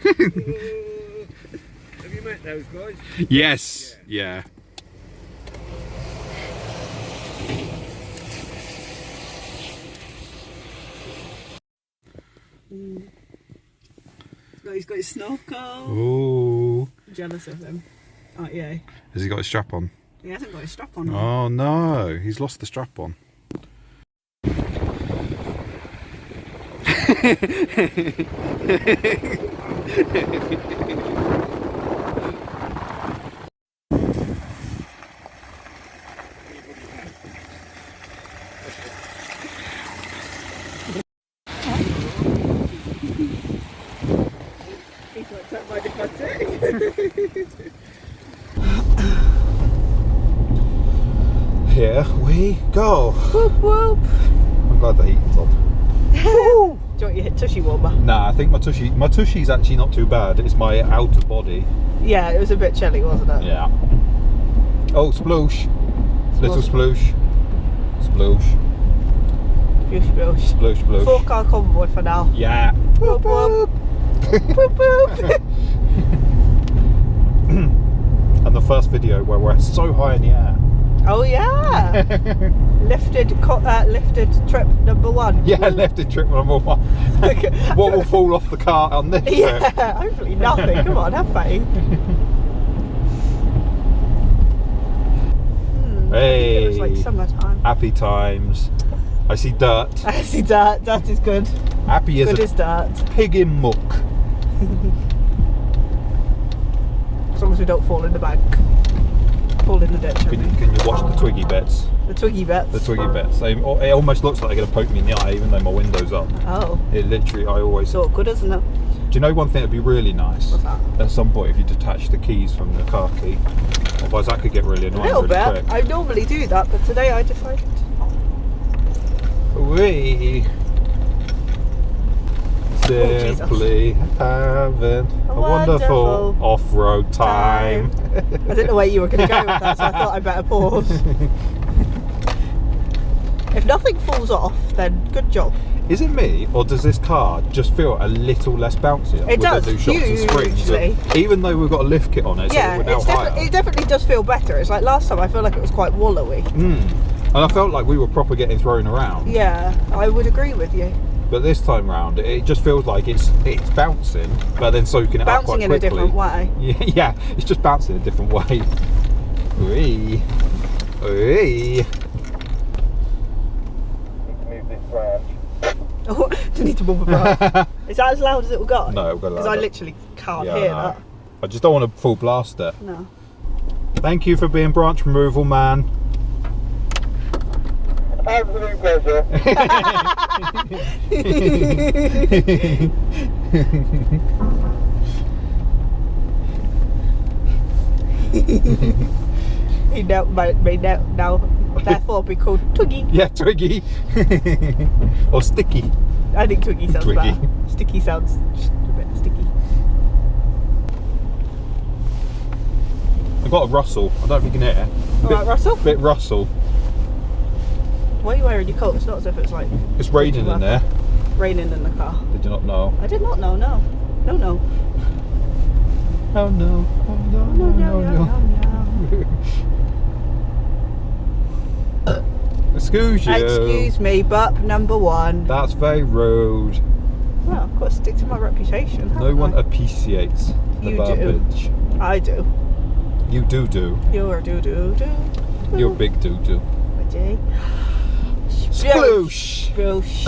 Have you met those guys? Yes, yeah. He's got his snorkel. Ooh. I'm jealous of him. Oh yeah. Has he got his strap on? He hasn't got his strap on. Oh no, he's lost the strap on. He's like, "Don't mind if I do." Here we go. Whoop whoop. I'm glad the heating's on. Do you want your tushy warmer? Nah, I think my tushy's actually not too bad. It's my outer body. Yeah, it was a bit chilly, wasn't it? Yeah. Oh, sploosh. Little sploosh. Sploosh. Sploosh, sploosh. Sploosh, sploosh. 4-car convoy for now. Yeah. Whoop whoop. Whoop whoop. And the first video where we're so high in the air. Oh yeah. lifted trip number 1. Yeah, lifted trip number 1. What will fall off the car on this trip? Yeah, hopefully nothing. Come on, have faith. Hey. It was like summertime. Happy times. I see dirt. I see dirt. Dirt is good. Happy as Good a as dirt. pig in muck. As long as we don't fall in the bank. Fall in the ditch. Can you watch the twiggy bits? The twiggy bits. The twiggy bits. It almost looks like they're going to poke me in the eye, even though my window's up. Oh. It literally, I always... It's awkward, isn't it? Do you know one thing that'd be really nice? What's that? At some point, if you detach the keys from the car key. Otherwise, that could get really A annoying little really bit. quick. I normally do that, but today I decided. We simply having a wonderful off-road time. I didn't know where you were going to go with that, so I thought I'd better pause. If nothing falls off, then good job. Is it me, or does this car just feel a little less bouncy? It does, with the new shocks and springs? hugely. Even though we've got a lift kit on it, Yeah, so we're now higher. it definitely does feel better. It's like last time I feel like it was quite wallowy. And I felt like we were proper getting thrown around. Yeah, I would agree with you. But this time round, it just feels like it's bouncing, but then soaking it up quite Bouncing in quickly. a different way. Yeah, it's just bouncing a different way. Wee. Wee. Move this branch. Oh, do you need to move a branch? Is that as loud as it will go? No, it'll go louder. Because I literally can't Yeah, hear no. that. I just don't want to full blast it. No. Thank you for being branch removal man. Absolute pleasure. He may now therefore be called Twiggy. Yeah, Twiggy. Or Sticky. I think Twiggy sounds Twiggy. better. Sticky sounds just a bit sticky. I've got a rustle. I don't know if you can hear. Alright, Russell? Bit rustle. Why are you wearing your coat? It's not as if it's like It's raining in there. raining in the car. Did you not know? I did not know, no. No, no. Oh no. Oh no. No, no, no, no, no. Excuse you. Excuse me, burp number 1. That's very rude. Well, I've got to stick to my reputation. No haven't one I? appreciates the You do. garbage. I do. You do. You're a do. You're big do. Sploosh. Sploosh.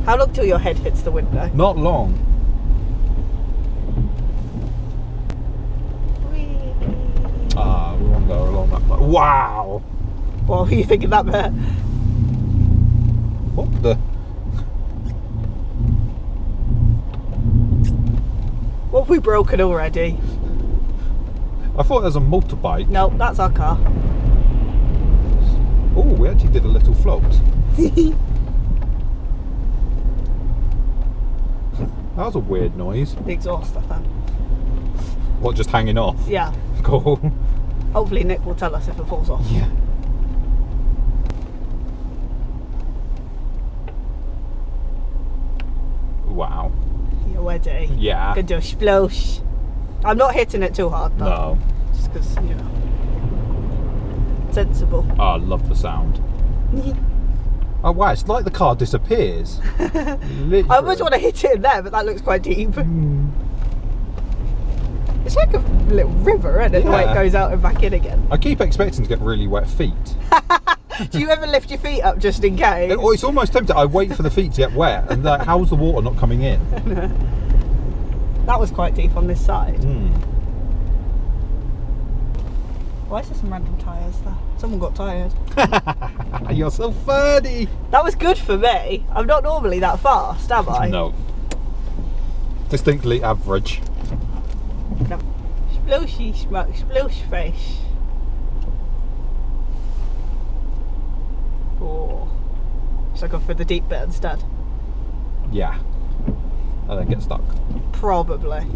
How long till your head hits the window? Not long. Ah, we won't go along that way. Wow! What were you thinking that bit? What the? What have we broken already? I thought there was a motorbike. No, that's our car. Oh, we actually did a little float. That was a weird noise. The exhaust, I think. What, just hanging off? Yeah. Cool. Hopefully Nick will tell us if it falls off. Yeah. Wow. You're already. Yeah. Gonna do a splosh. I'm not hitting it too hard though. No. Just because, you know. Sensible. Oh, I love the sound. Oh wow, it's like the car disappears. Literally. I almost want to hit it in there, but that looks quite deep. It's like a little river, isn't it? The way it goes out and back in again. I keep expecting to get really wet feet. Do you ever lift your feet up just in case? It's almost tempting. I wait for the feet to get wet, and like, how's the water not coming in? That was quite deep on this side. Mm. Why is there some random tyres there? Someone got tired. You're so funny. That was good for me. I'm not normally that fast, am I? No. Distinctly average. No. Sploshy smoke, splosh face. Oh. Should I go for the deep bit instead? Yeah. And then get stuck. Probably.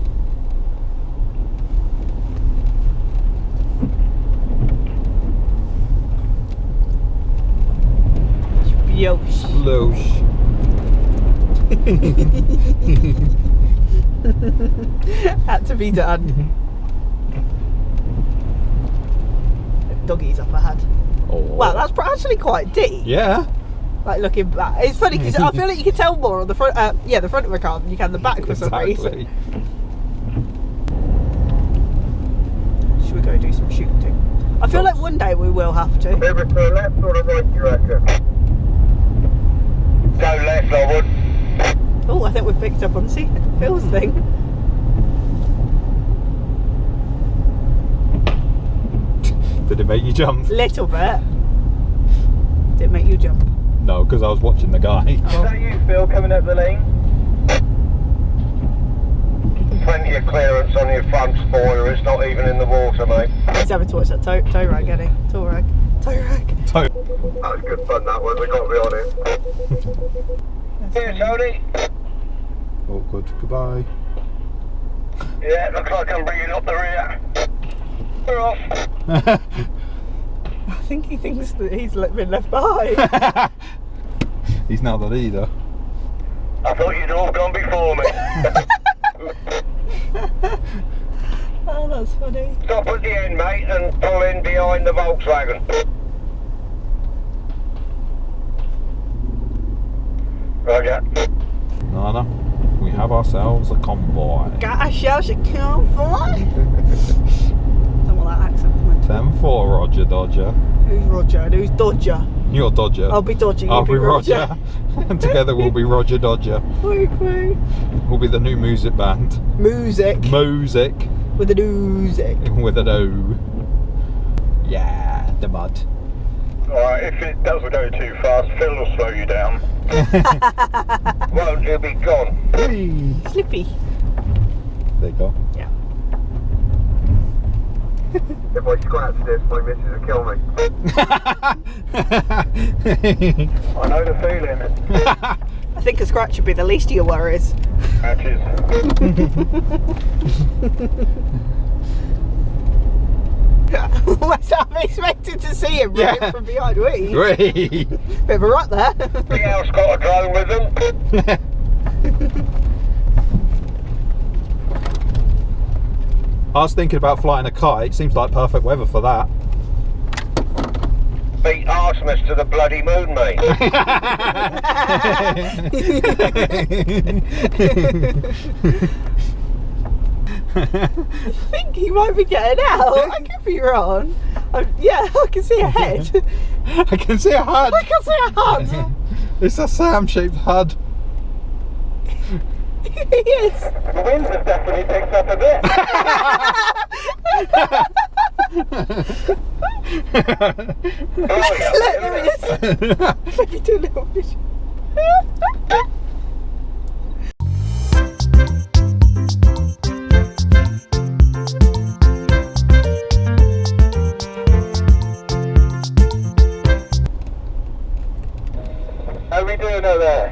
Splosh. Losh. Had to be done. Doggies up ahead. Oh. Wow, that's actually quite deep. Yeah. Like looking back, it's funny because I feel like you can tell more on the front. Yeah, the front of a car than you can the back for some reason. Should we go do some shooting? I feel like one day we will have to. Maybe to the left or the right, you reckon? Go left, I would. Oh, I think we've picked up on Phil's thing. Did it make you jump? Little bit. Did it make you jump? No, because I was watching the guy. Is that you, Phil, coming up the lane? Plenty of clearance on your front spoiler, it's not even in the water, mate. He's having to watch that tow rag, Eddie. Tow rag. That was good fun, that was, I gotta be honest. Here, Tony. Oh, good. Goodbye. Yeah, looks like I'm bringing up the rear. We're off. I think he thinks that he's been left behind. He's now the leader. I thought you'd all gone before me. Oh, that's funny. Stop at the end, mate, and pull in behind the Volkswagen. Roger. Alana, we have ourselves a convoy. Got ourselves a convoy. Don't want that accent. 10-4, Roger Dodger. Who's Roger and who's Dodger? You're Dodger. I'll be Dodger, I'll you'll be Roger. And together we'll be Roger Dodger. We'll be the new music band. Music. Music. With an music. With an O. Yeah, the mud. Alright, if it doesn't go too fast, Phil will slow you down. Won't you be gone? Slippy. There you go. Yeah. If I scratch this, my missus will kill me. I know the feeling. I think a scratch would be the least of your worries. Matches. I'm expecting to see him right from behind. Wait. Whee! Bit of a rut there. Everybody else got a drone with them. I was thinking about flying a kite. Seems like perfect weather for that. Beat arsenals to the bloody moon, mate. I think he might be getting out. I could be wrong. Yeah, I can see a head. I can see a HUD. I can see a HUD. It's a Sam-shaped HUD. He is. The winds have definitely picked up a bit. Look, there he is. Maybe do a little fish. How are we doing over there?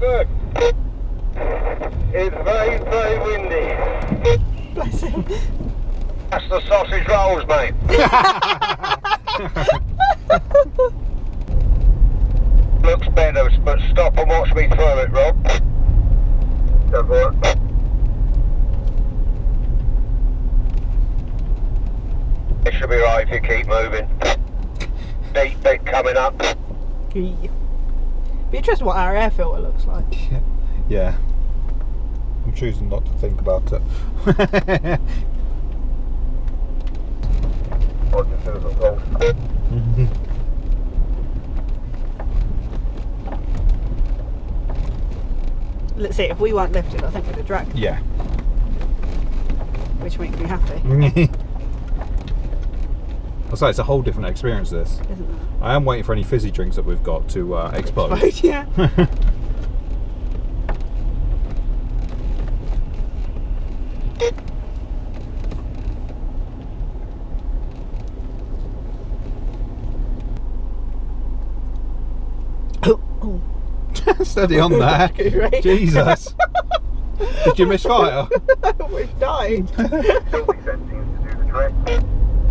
Good. It's very, very windy. Bless him. That's the sausage rolls, mate. Looks better, but stop and watch me through it, Rob. So go for it. It should be right if you keep moving. Deep bit coming up. Be interesting what our air filter looks like. Yeah. I'm choosing not to think about it. I'll just do it wrong. Let's see, if we weren't lifted, I think we'd have dragged. Yeah. Which makes me happy, I'll say it's a whole different experience, this. isn't it? I am waiting for any fizzy drinks that we've got to expose. Yeah. Oh. Steady on there. Right. Jesus. Did you miss fire? We've died.